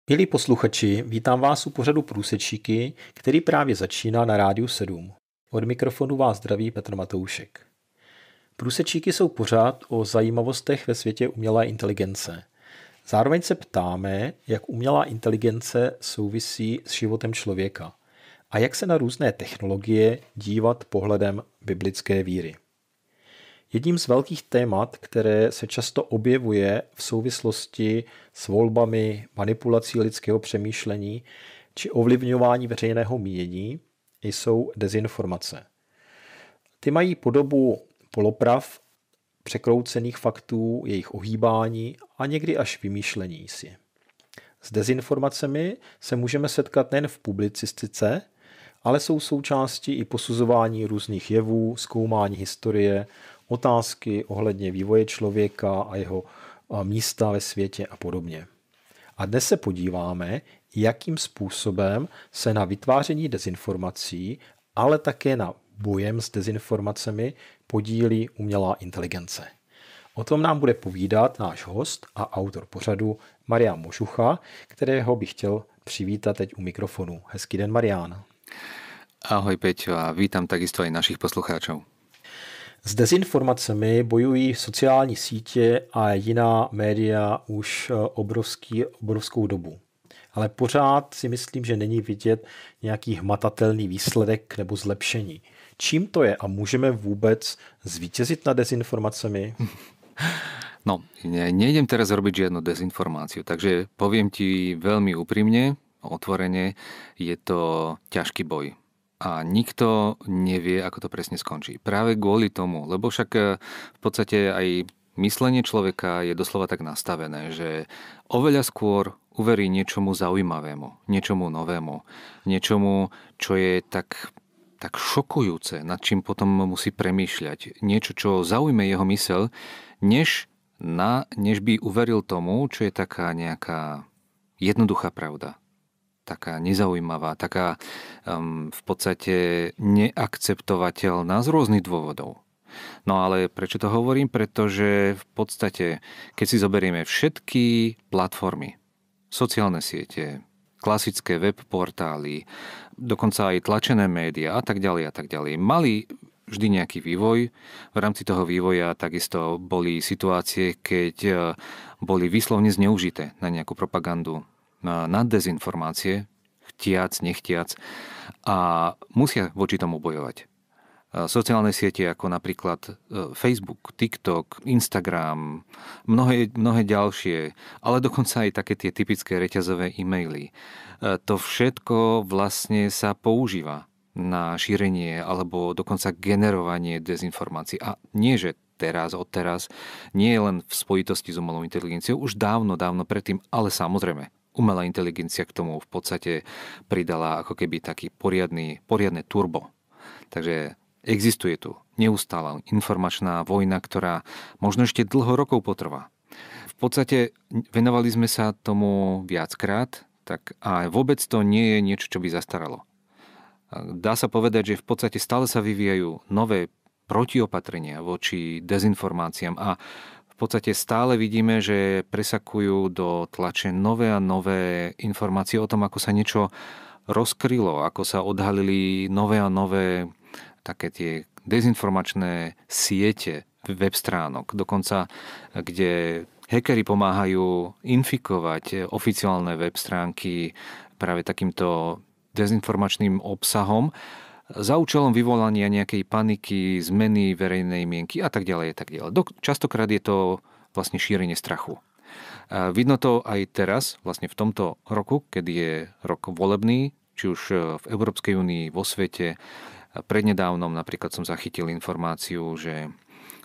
Milí posluchači, vítám vás u pořadu Průsečíky, který právě začíná na Rádiu 7. Od mikrofonu vás zdraví Petr Matoušek. Průsečíky jsou pořad o zajímavostech ve světě umělé inteligence. Zároveň se ptáme, jak umělá inteligence souvisí s životem člověka a jak se na různé technologie dívat pohledem biblické víry. Jedním z velkých témat, které se často objevuje v souvislosti s volbami, manipulací lidského přemýšlení či ovlivňování veřejného mínění, jsou dezinformace. Ty mají podobu polopravd, překroucených faktů, jejich ohýbání a někdy až vymýšlení si. S dezinformacemi se můžeme setkat nejen v publicistice, ale jsou součástí i posuzování různých jevů, zkoumání historie, otázky ohledně vývoje člověka a jeho místa ve světě a podobně. A dnes se podíváme, jakým způsobem se na vytváření dezinformací, ale také na bojem s dezinformacemi podílí umělá inteligence. O tom nám bude povídat náš host a autor pořadu Marián Možucha, kterého bych chtěl přivítat teď u mikrofonu. Hezký den, Marián. Ahoj Peťo a vítam takisto aj našich poslucháčov. S dezinformacemi bojují sociální sítě a jiná média už obrovskou dobu. Ale pořád si myslím, že není vidět nějaký hmatatelný výsledek nebo zlepšení. Čím to je a můžeme vůbec zvítězit nad dezinformacemi? No, nejdem teraz robiť žiadnu dezinformáciu, takže poviem ti veľmi úprimne, otvorene, je to ťažký boj. A nikto nevie, ako to presne skončí. Práve kvôli tomu, lebo však v podstate aj myslenie človeka je doslova tak nastavené, že oveľa skôr uverí niečomu zaujímavému, niečomu novému, niečomu, čo je tak šokujúce, nad čím potom musí premýšľať. Niečo, čo zaujme jeho myseľ, než by uveril tomu, čo je taká nejaká jednoduchá pravda. Taká nezaujímavá, taká v podstate neakceptovateľná z rôznych dôvodov. No ale prečo to hovorím? Pretože v podstate, keď si zoberieme všetky platformy, sociálne siete, klasické web portály, dokonca aj tlačené médiá a tak ďalej, mali vždy nejaký vývoj. V rámci toho vývoja takisto boli situácie, keď boli výslovne zneužité na nejakú propagandu, na dezinformácie, chtiac, nechtiac, a musia voči tomu bojovať. Sociálne siete ako napríklad Facebook, TikTok, Instagram, mnohé ďalšie, ale dokonca aj také tie typické reťazové e-maily. To všetko vlastne sa používa na šírenie alebo dokonca generovanie dezinformácií. A nie, že odteraz, nie je len v spojitosti s umelou inteligenciou, už dávno predtým, ale samozrejme, umelá inteligencia k tomu v podstate pridala ako keby taký poriadne turbo. Takže existuje tu neustála informačná vojna, ktorá možno ešte dlho rokov potrvá. V podstate venovali sme sa tomu viackrát, tak a vôbec to nie je niečo, čo by zastaralo. Dá sa povedať, že v podstate stále sa vyvíjajú nové protiopatrenia voči dezinformáciám a v podstate stále vidíme, že presakujú do tlače nové a nové informácie o tom, ako sa niečo rozkrylo, ako sa odhalili nové a nové také tie dezinformačné siete web stránok, dokonca kde hackeri pomáhajú infikovať oficiálne web stránky práve takýmto dezinformačným obsahom za účelom vyvolania nejakej paniky, zmeny verejnej mienky a tak ďalej. Častokrát je to vlastne šírenie strachu. Vidno to aj teraz, vlastne v tomto roku, keď je rok volebný, či už v Európskej únii, vo svete. Prednedávnom napríklad som zachytil informáciu, že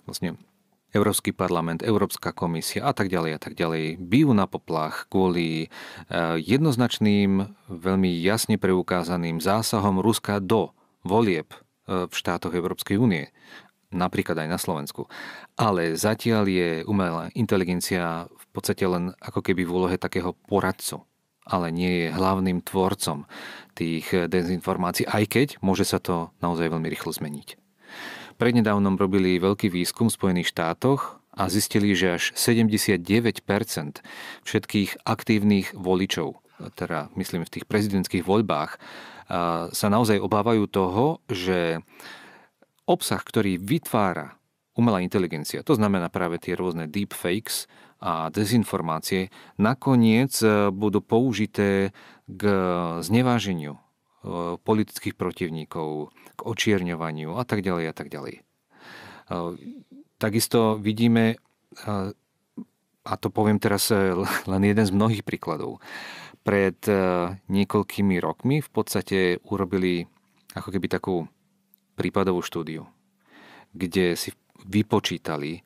vlastne Európsky parlament, Európska komisia a tak ďalej bijú na poplach kvôli jednoznačným, veľmi jasne preukázaným zásahom Ruska do volieb v štátoch Európskej únie, napríklad aj na Slovensku. Ale zatiaľ je umelá inteligencia v podstate len ako keby v úlohe takého poradcu, ale nie je hlavným tvorcom tých dezinformácií, aj keď môže sa to naozaj veľmi rýchlo zmeniť. Prednedávnom robili veľký výskum v Spojených štátoch a zistili, že až 79% všetkých aktívnych voličov teda myslím v tých prezidentských voľbách, sa naozaj obávajú toho, že obsah, ktorý vytvára umelá inteligencia, to znamená práve tie rôzne deepfakes a dezinformácie, nakoniec budú použité k zneváženiu politických protivníkov, k očierňovaniu a tak ďalej a tak ďalej. Takisto vidíme, a to poviem teraz len jeden z mnohých príkladov, pred niekoľkými rokmi v podstate urobili ako keby takú prípadovú štúdiu, kde si vypočítali,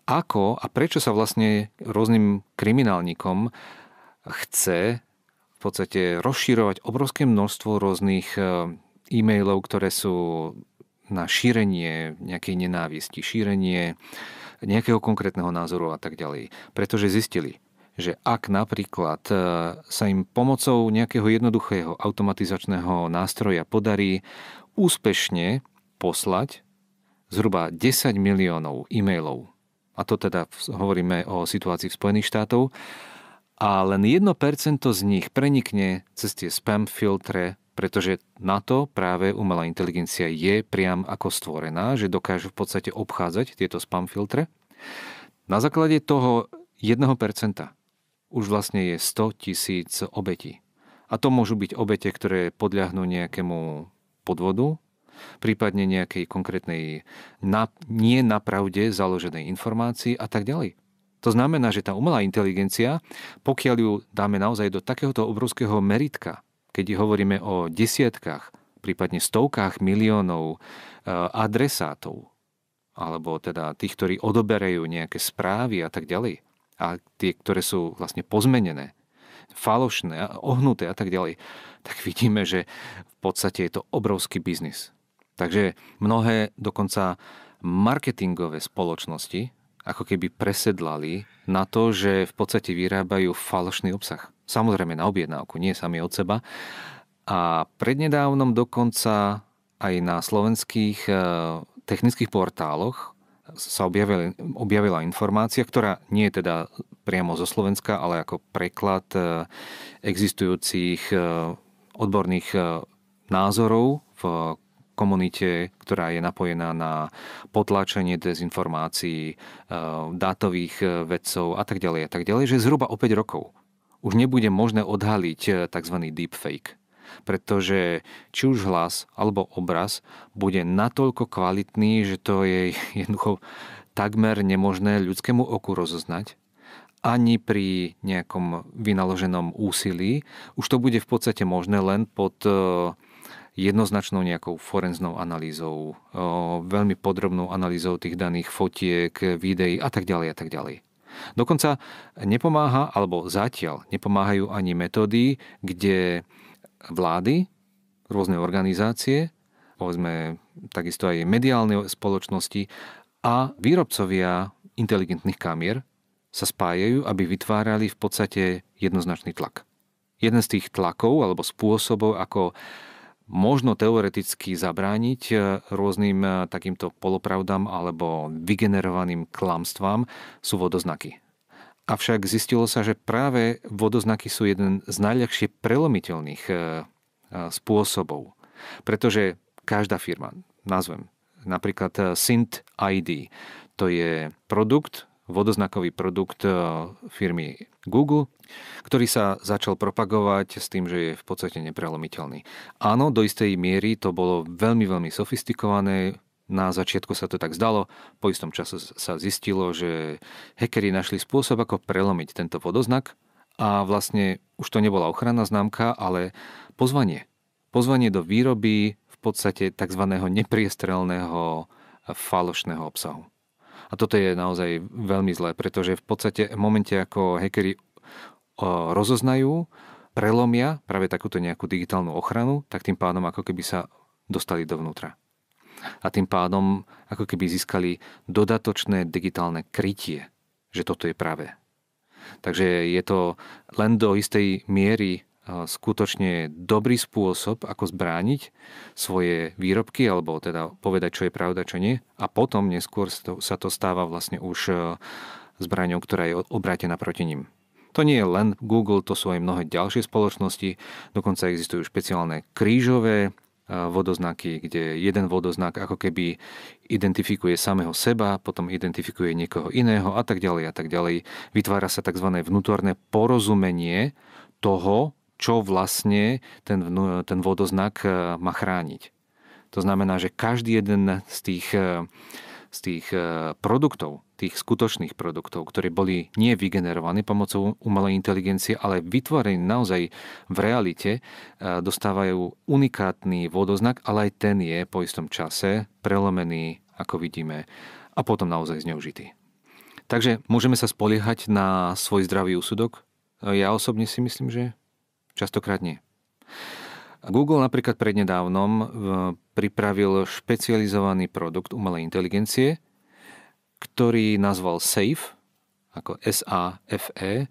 ako a prečo sa vlastne rôznym kriminálnikom chce v podstate rozširovať obrovské množstvo rôznych e-mailov, ktoré sú na šírenie nejakej nenávisti, šírenie nejakého konkrétneho názoru a tak ďalej. Pretože zistili, že ak napríklad sa im pomocou nejakého jednoduchého automatizačného nástroja podarí úspešne poslať zhruba 10 miliónov e-mailov, a to teda hovoríme o situácii v Spojených štátoch, a len 1% z nich prenikne cez tie spam filtre, pretože na to práve umelá inteligencia je priam ako stvorená, že dokáže v podstate obchádzať tieto spam filtre. Na základe toho 1% už vlastne je 100 000 obetí. A to môžu byť obete, ktoré podľahnú nejakému podvodu, prípadne nejakej konkrétnej nie na pravde založenej informácii a tak ďalej. To znamená, že tá umelá inteligencia, pokiaľ ju dáme naozaj do takéhoto obrovského meritka, keď hovoríme o desiatkách, prípadne stovkách miliónov adresátov, alebo teda tých, ktorí odoberajú nejaké správy a tak ďalej, a tie, ktoré sú vlastne pozmenené, falošné, ohnuté a tak ďalej, tak vidíme, že v podstate je to obrovský biznis. Takže mnohé dokonca marketingové spoločnosti ako keby presedlali na to, že v podstate vyrábajú falošný obsah. Samozrejme na objednávku, nie sami od seba. A prednedávnom dokonca aj na slovenských technických portáloch sa objavila informácia, ktorá nie je teda priamo zo Slovenska, ale ako preklad existujúcich odborných názorov v komunite, ktorá je napojená na potláčanie dezinformácií, dátových vedcov a tak ďalej, že zhruba o 5 rokov už nebude možné odhaliť tzv. Deepfake. Pretože či už hlas alebo obraz bude natoľko kvalitný, že to je jednoducho takmer nemožné ľudskému oku rozoznať. Ani pri nejakom vynaloženom úsilí. Už to bude v podstate možné len pod jednoznačnou nejakou forenznou analýzou, veľmi podrobnou analýzou tých daných fotiek, videí a tak ďalej a tak ďalej. Dokonca nepomáha, alebo zatiaľ nepomáhajú ani metódy, kde vlády, rôzne organizácie, povedzme takisto aj mediálne spoločnosti a výrobcovia inteligentných kamier sa spájajú, aby vytvárali v podstate jednoznačný tlak. Jeden z tých tlakov alebo spôsobov, ako možno teoreticky zabrániť rôznym takýmto polopravdám alebo vygenerovaným klamstvám, sú vodoznaky. Avšak zistilo sa, že práve vodoznaky sú jeden z najľahšie prelomiteľných spôsobov. Pretože každá firma, nazvem napríklad Synth ID, to je vodoznakový produkt firmy Google, ktorý sa začal propagovať s tým, že je v podstate neprelomiteľný. Áno, do istej miery to bolo veľmi, veľmi sofistikované. Na začiatku sa to tak zdalo, po istom čase sa zistilo, že hackeri našli spôsob, ako prelomiť tento vodoznak a vlastne už to nebola ochranná známka, ale pozvanie. Pozvanie do výroby v podstate tzv. Nepriestrelného falošného obsahu. A toto je naozaj veľmi zlé, pretože v podstate v momente, ako hackeri rozoznajú, prelomia práve takúto nejakú digitálnu ochranu, tak tým pádom ako keby sa dostali dovnútra. A tým pádom ako keby získali dodatočné digitálne krytie, že toto je pravé. Takže je to len do istej miery skutočne dobrý spôsob, ako zbrániť svoje výrobky, alebo teda povedať, čo je pravda, čo nie. A potom neskôr sa to stáva vlastne už zbraňou, ktorá je obrátená proti nim. To nie je len Google, to sú aj mnohé ďalšie spoločnosti. Dokonca existujú špeciálne krížové vodoznaky, kde jeden vodoznak ako keby identifikuje samého seba, potom identifikuje niekoho iného a tak ďalej a tak ďalej. Vytvára sa tzv. Vnútorné porozumenie toho, čo vlastne ten vodoznak má chrániť. To znamená, že každý jeden z tých produktov, tých skutočných produktov, ktoré boli nie vygenerované pomocou umelej inteligencie, ale vytvorené naozaj v realite, dostávajú unikátny vodoznak, ale aj ten je po istom čase prelomený, ako vidíme, a potom naozaj zneužitý. Takže môžeme sa spoliehať na svoj zdravý úsudok? Ja osobne si myslím, že častokrát nie. Google napríklad prednedávnom pripravil špecializovaný produkt umelej inteligencie, ktorý nazval SAFE, ako SAFE.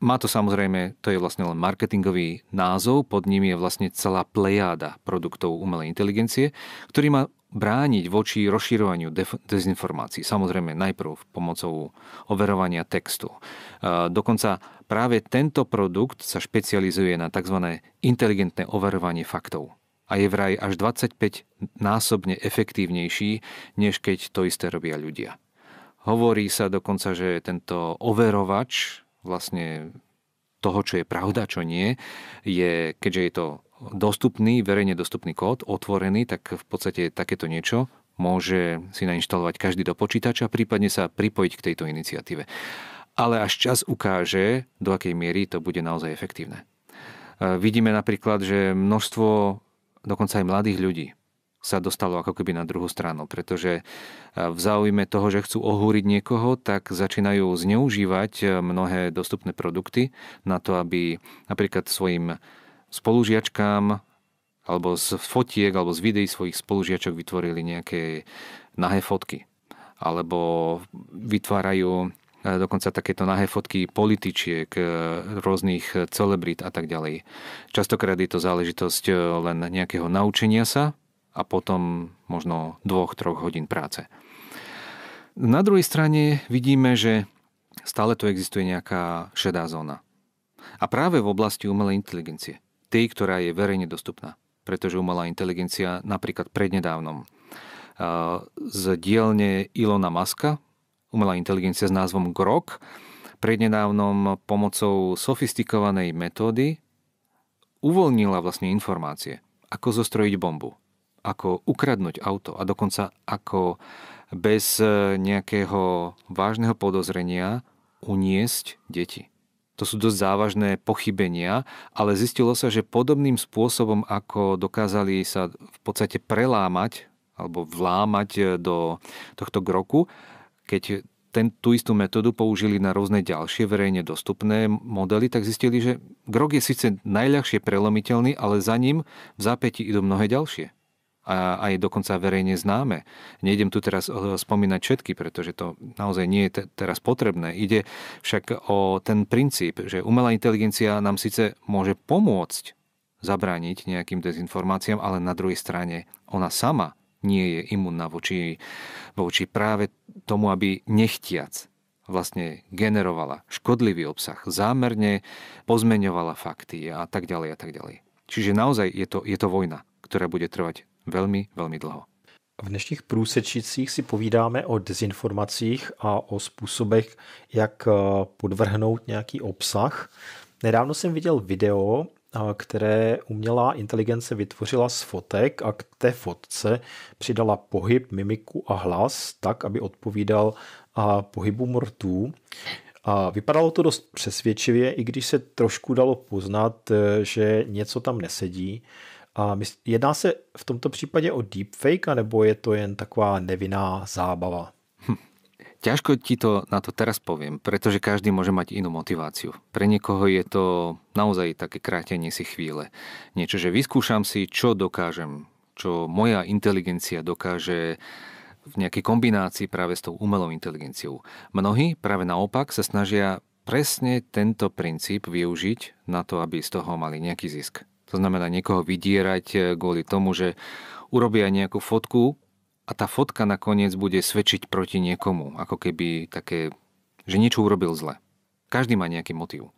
Má to samozrejme, to je vlastne len marketingový názov, pod ním je vlastne celá plejáda produktov umelej inteligencie, ktorý má brániť voči rozširovaniu dezinformácií. Samozrejme najprv pomocou overovania textu. Dokonca práve tento produkt sa špecializuje na tzv. Inteligentné overovanie faktov. A je vraj až 25-násobne efektívnejší, než keď to isté robia ľudia. Hovorí sa dokonca, že tento overovač vlastne toho, čo je pravda, čo nie, je, keďže je to dostupný, verejne dostupný kód, otvorený, tak v podstate takéto niečo môže si nainštalovať každý do počítača, prípadne sa pripojiť k tejto iniciatíve. Ale až čas ukáže, do akej miery to bude naozaj efektívne. Vidíme napríklad, že množstvo dokonca aj mladých ľudí sa dostalo ako keby na druhú stranu, pretože v záujme toho, že chcú ohúriť niekoho, tak začínajú zneužívať mnohé dostupné produkty na to, aby napríklad svojim spolužiačkám alebo z fotiek alebo z videí svojich spolužiačok vytvorili nejaké nahé fotky. Alebo vytvárajú dokonca takéto nahé fotky političiek, rôznych celebrít a tak ďalej. Častokrát je to záležitosť len nejakého naučenia sa a potom možno 2-3 hodín práce. Na druhej strane vidíme, že stále tu existuje nejaká šedá zóna. A práve v oblasti umelej inteligencie. Tej, ktorá je verejne dostupná. Pretože umelá inteligencia napríklad prednedávnom z dielne Ilona Muska, umelá inteligencia s názvom Grok, prednedávnom pomocou sofistikovanej metódy uvoľnila vlastne informácie, ako zostrojiť bombu, ako ukradnúť auto a dokonca ako bez nejakého vážneho podozrenia uniesť deti. To sú dosť závažné pochybenia, ale zistilo sa, že podobným spôsobom, ako dokázali sa v podstate prelámať alebo vlámať do tohto Groku, keď tú istú metódu použili na rôzne ďalšie verejne dostupné modely, tak zistili, že Grok je síce najľahšie prelomiteľný, ale za ním v zápätí idú mnohé ďalšie. A aj dokonca verejne známe. Nejdem tu teraz spomínať všetky, pretože to naozaj nie je teraz potrebné. Ide však o ten princíp, že umelá inteligencia nám síce môže pomôcť zabrániť nejakým dezinformáciám, ale na druhej strane ona sama nie je imunná voči práve tomu, aby nechtiac vlastne generovala škodlivý obsah, zámerne pozmeňovala fakty a tak ďalej a tak ďalej. Čiže naozaj je to vojna, ktorá bude trvať veľmi, veľmi dlho. V dnešních průsečicích si povídáme o dezinformacích a o způsobech, jak podvrhnout nějaký obsah. Nedávno jsem viděl video, které umělá inteligence vytvořila z fotek a k té fotce přidala pohyb, mimiku a hlas tak, aby odpovídal pohybu rtů. A vypadalo to dost přesvědčivě, i když se trošku dalo poznat, že něco tam nesedí. A jedná se v tomto případě o deepfake, anebo je to jen taková nevinná zábava? Ťažko ti to na to teraz poviem, pretože každý môže mať inú motiváciu. Pre niekoho je to naozaj také krátenie si chvíle. Niečo, že vyskúšam si, čo dokážem, čo moja inteligencia dokáže v nejakej kombinácii práve s tou umelou inteligenciou. Mnohí práve naopak sa snažia presne tento princíp využiť na to, aby z toho mali nejaký zisk. To znamená niekoho vydierať kvôli tomu, že urobia nejakú fotku a tá fotka nakoniec bude svedčiť proti niekomu. Ako keby také, že niečo urobil zle. Každý má nejaký motív.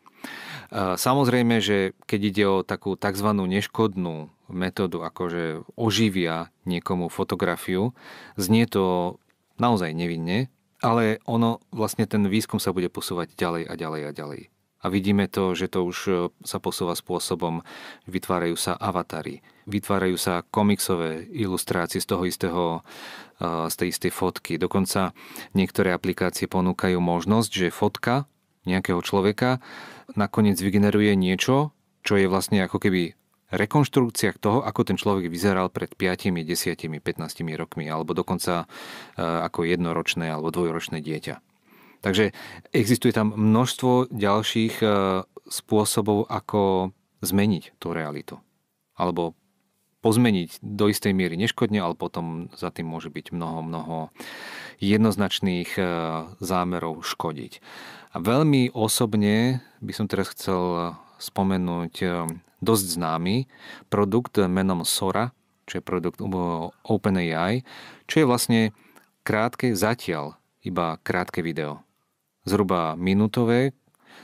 Samozrejme, že keď ide o takú tzv. Neškodnú metódu, akože oživia niekomu fotografiu, znie to naozaj nevinne, ale ono vlastne ten výskum sa bude posúvať ďalej a ďalej a ďalej. A vidíme to, že to už sa posúva spôsobom, vytvárajú sa avatary, vytvárajú sa komiksové ilustrácie z tej istej fotky. Dokonca niektoré aplikácie ponúkajú možnosť, že fotka nejakého človeka nakoniec vygeneruje niečo, čo je vlastne ako keby rekonštrukcia toho, ako ten človek vyzeral pred 5, 10, 15 rokmi, alebo dokonca ako jednoročné alebo dvojročné dieťa. Takže existuje tam množstvo ďalších spôsobov, ako zmeniť tú realitu. Alebo pozmeniť do istej miery neškodne, ale potom za tým môže byť mnoho jednoznačných zámerov škodiť. A veľmi osobne by som teraz chcel spomenúť dosť známy produkt menom Sora, čo je produkt OpenAI, čo je vlastne zatiaľ iba krátke video. Zhruba minútové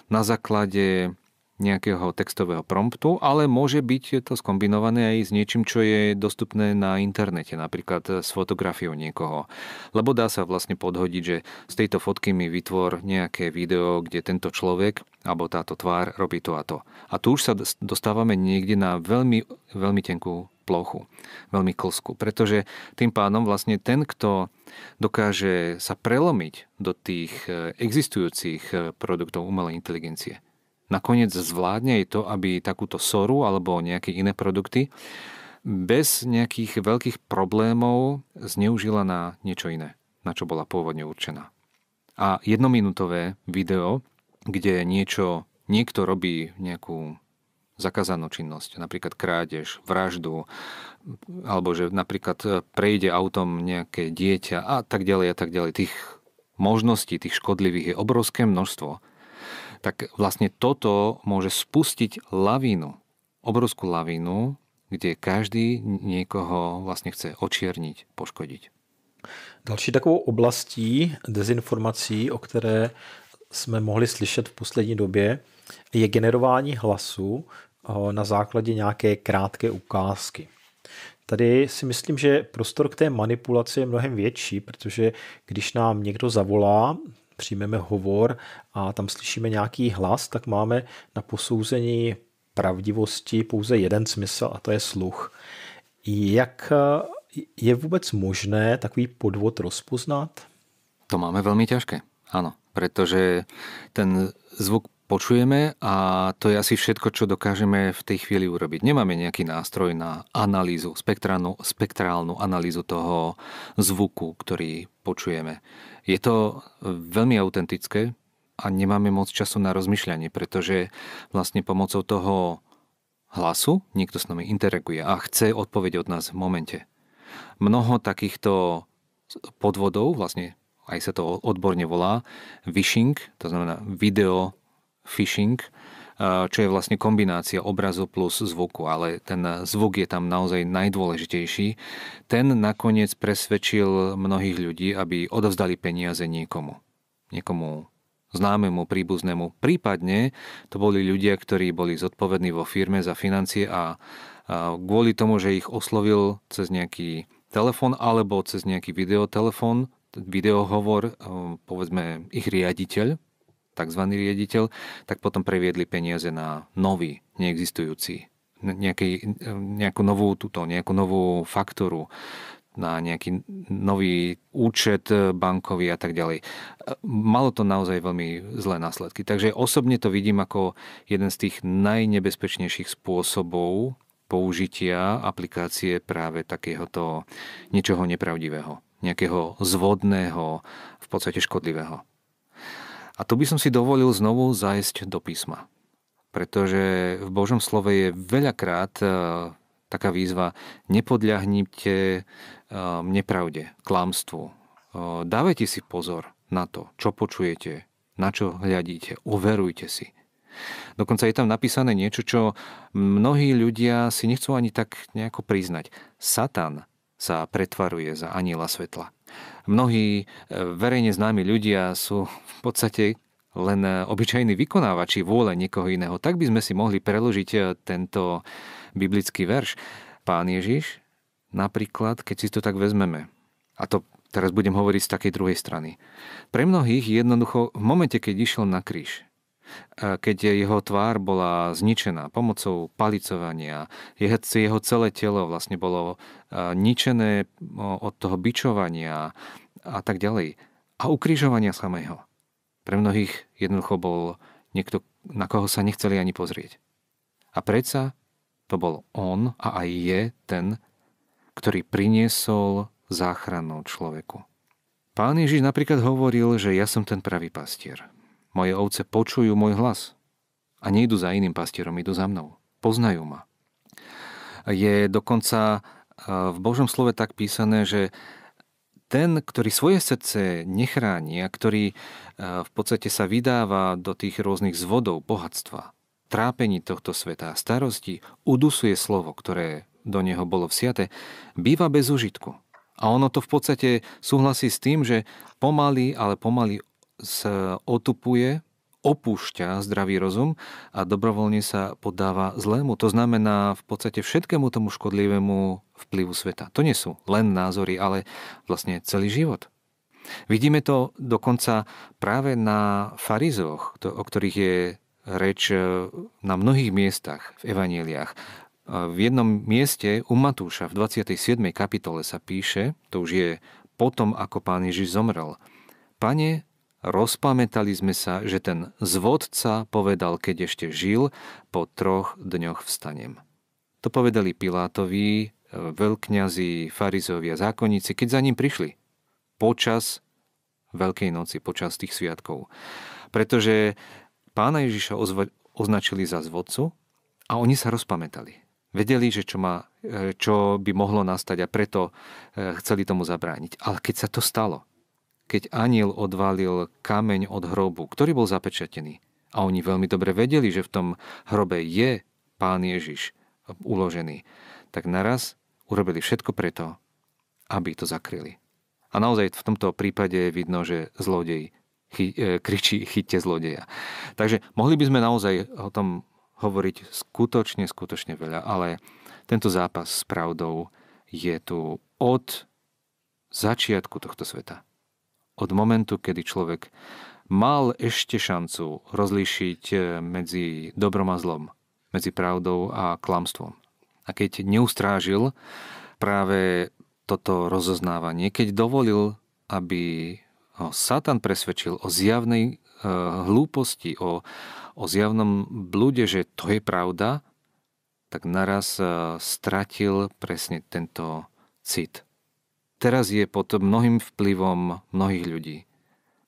na základe nejakého textového promptu, ale môže byť to skombinované aj s niečím, čo je dostupné na internete, napríklad s fotografiou niekoho. Lebo dá sa vlastne podhodiť, že z tejto fotky mi vytvor nejaké video, kde tento človek alebo táto tvár robí to a to. A tu už sa dostávame niekde na veľmi, veľmi tenkú plochu, veľmi klzku, pretože tým pádom vlastne ten, kto dokáže sa prelomiť do tých existujúcich produktov umelej inteligencie, nakoniec zvládne aj to, aby takúto Soru alebo nejaké iné produkty bez nejakých veľkých problémov zneužila na niečo iné, na čo bola pôvodne určená. A jednominútové video, kde niekto robí nejakú zakázanú činnosť, napríklad krádež, vraždu, alebo že napríklad prejde autom nejaké dieťa a tak ďalej a tak ďalej. Tých možností, tých škodlivých je obrovské množstvo. Tak vlastne toto môže spustiť lavínu, obrovskú lavínu, kde každý niekoho vlastne chce očierniť, poškodiť. Další takovou oblastí dezinformací, o které jsme mohli slyšet v poslední době, je generování hlasu na základě nějaké krátké ukázky. Tady si myslím, že prostor k té manipulaci je mnohem větší, protože když nám někdo zavolá, přijmeme hovor a tam slyšíme nějaký hlas, tak máme na posouzení pravdivosti pouze jeden smysl a to je sluch. Jak je vůbec možné takový podvod rozpoznat? To máme veľmi ťažké, áno, pretože ten zvuk počujeme a to je asi všetko, čo dokážeme v tej chvíli urobiť. Nemáme nejaký nástroj na analýzu, spektrálnu analýzu toho zvuku, ktorý počujeme. Je to veľmi autentické a nemáme moc času na rozmýšľanie, pretože vlastne pomocou toho hlasu niekto s nami interaguje a chce odpoveď od nás v momente. Mnoho takýchto podvodov, vlastne aj sa to odborne volá, phishing, to znamená video phishing, čo je vlastne kombinácia obrazu plus zvuku, ale ten zvuk je tam naozaj najdôležitejší. Ten nakoniec presvedčil mnohých ľudí, aby odovzdali peniaze niekomu známemu, príbuznému. Prípadne to boli ľudia, ktorí boli zodpovední vo firme za financie a kvôli tomu, že ich oslovil cez nejaký telefón alebo cez nejaký videohovor, povedzme ich riaditeľ, takzvaný riaditeľ, tak potom previedli peniaze na nový, neexistujúci, nejakú novú faktúru, na nejaký nový účet bankový a tak ďalej. Malo to naozaj veľmi zlé následky. Takže osobne to vidím ako jeden z tých najnebezpečnejších spôsobov použitia aplikácie práve takéhoto niečoho nepravdivého, nejakého zvodného, v podstate škodlivého. A tu by som si dovolil znovu zájsť do písma. Pretože v Božom slove je veľakrát taká výzva: nepodľahnite nepravde, klamstvu. Dávajte si pozor na to, čo počujete, na čo hľadíte, overujte si. Dokonca je tam napísané niečo, čo mnohí ľudia si nechcú ani tak nejako priznať. Satan sa pretvaruje za anjela svetla. Mnohí verejne známi ľudia sú v podstate len obyčajní vykonávači vôle niekoho iného. Tak by sme si mohli preložiť tento biblický verš. Pán Ježiš, napríklad, keď si to tak vezmeme, a to teraz budem hovoriť z takej druhej strany. Pre mnohých jednoducho v momente, keď išiel na kríž, keď jeho tvár bola zničená pomocou palicovania, jeho celé telo vlastne bolo ničené od toho bičovania a tak ďalej. A ukrižovania samého. Pre mnohých jednoducho bol niekto, na koho sa nechceli ani pozrieť. A predsa to bol on a aj je ten, ktorý priniesol záchranu človeku. Pán Ježiš napríklad hovoril, že ja som ten pravý pastier. Moje ovce počujú môj hlas a nejdu za iným pastierom, idú za mnou. Poznajú ma. Je dokonca v Božom slove tak písané, že ten, ktorý svoje srdce nechráni a ktorý v podstate sa vydáva do tých rôznych zvodov bohatstva, trápení tohto sveta a starosti, udusuje slovo, ktoré do neho bolo vsiate, býva bez užitku. A ono to v podstate súhlasí s tým, že pomaly sa otupuje, opúšťa zdravý rozum a dobrovoľne sa podáva zlému. To znamená v podstate všetkému tomu škodlivému vplyvu sveta. To nie sú len názory, ale vlastne celý život. Vidíme to dokonca práve na farizeoch, o ktorých je reč na mnohých miestach v evanjeliách. V jednom mieste u Matúša v 27. kapitole sa píše, to už je potom, ako Pán Ježiš zomrel: Pane, rozpamätali sme sa, že ten zvodca povedal, keď ešte žil, po 3 dňoch vstanem. To povedali Pilátovi, veľkňazi, farizovia, zákonníci, keď za ním prišli. Počas Veľkej noci, počas tých sviatkov. Pretože Pána Ježiša označili za zvodcu a oni sa rozpamätali. Vedeli, že čo by mohlo nastať a preto chceli tomu zabrániť. Ale keď sa to stalo, keď anjel odvalil kameň od hrobu, ktorý bol zapečatený, a oni veľmi dobre vedeli, že v tom hrobe je Pán Ježiš uložený, tak naraz urobili všetko preto, aby to zakryli. A naozaj v tomto prípade vidno, že zlodej kričí: chyťte zlodeja. Takže mohli by sme naozaj o tom hovoriť skutočne veľa, ale tento zápas s pravdou je tu od začiatku tohto sveta. Od momentu, kedy človek mal ešte šancu rozlíšiť medzi dobrom a zlom, medzi pravdou a klamstvom. A keď neustrážil práve toto rozoznávanie, keď dovolil, aby ho Satan presvedčil o zjavnej hlúposti, o zjavnom blúde, že to je pravda, tak naraz stratil presne tento cit. Teraz je pod mnohým vplyvom mnohých ľudí.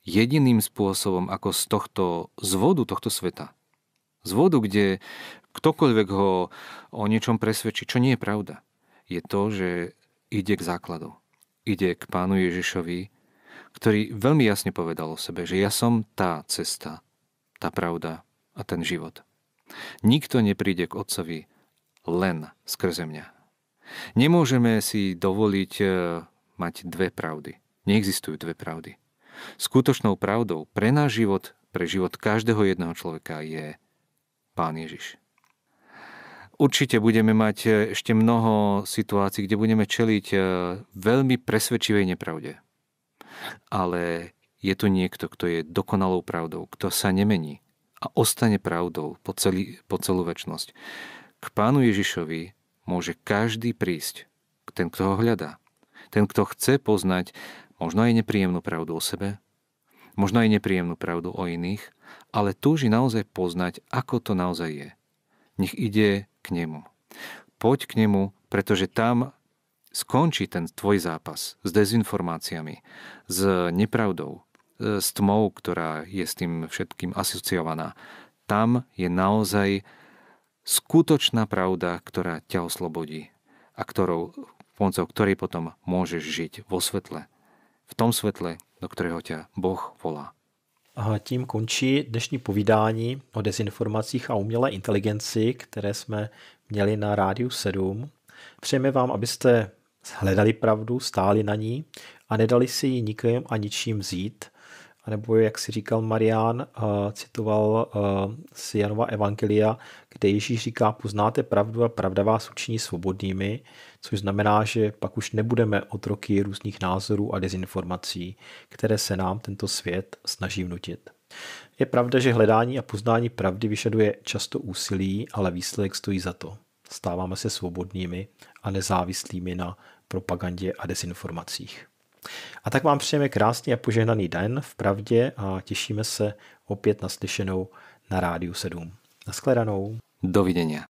Jediným spôsobom, ako z tohto zvodu, tohto sveta, zvodu, kde ktokoľvek ho o niečom presvedčí, čo nie je pravda, je to, že ide k základu. Ide k Pánu Ježišovi, ktorý veľmi jasne povedal o sebe, že ja som tá cesta, tá pravda a ten život. Nikto nepríde k Otcovi len skrze mňa. Nemôžeme si dovoliť mať dve pravdy. Neexistujú dve pravdy. Skutočnou pravdou pre náš život, pre život každého jedného človeka je Pán Ježiš. Určite budeme mať ešte mnoho situácií, kde budeme čeliť veľmi presvedčivej nepravde. Ale je tu niekto, kto je dokonalou pravdou, kto sa nemení a ostane pravdou po celú večnosť. K Pánu Ježišovi môže každý prísť, ten, kto ho hľadá. Ten, kto chce poznať možno aj nepríjemnú pravdu o sebe, možno aj nepríjemnú pravdu o iných, ale túži naozaj poznať, ako to naozaj je. Nech ide k nemu. Poď k nemu, pretože tam skončí ten tvoj zápas s dezinformáciami, s nepravdou, s tmou, ktorá je s tým všetkým asociovaná. Tam je naozaj skutočná pravda, ktorá ťa oslobodí a pomocou ktorej potom môžeš žiť vo svetle. V tom svetle, do ktorého ťa Boh volá. A tím končí dnešní povídání o dezinformacích a umělé inteligenci, které jsme měli na Rádiu 7. Přejeme vám, abyste hledali pravdu, stáli na ní a nedali si ji nikým a ničím vzít anebo jak si říkal Marián, citoval si Janova evangelia, kde Ježíš říká, poznáte pravdu a pravda vás učiní svobodnými, což znamená, že pak už nebudeme otroky různých názorů a dezinformací, které se nám tento svět snaží vnutit. Je pravda, že hledání a poznání pravdy vyžaduje často úsilí, ale výsledek stojí za to. Stáváme se svobodnými a nezávislými na propagandě a dezinformacích. A tak vám přejeme krásný a požehnaný den v pravdě a těšíme se opět na slyšenou na Rádiu 7. Naschledanou. Dovidenia.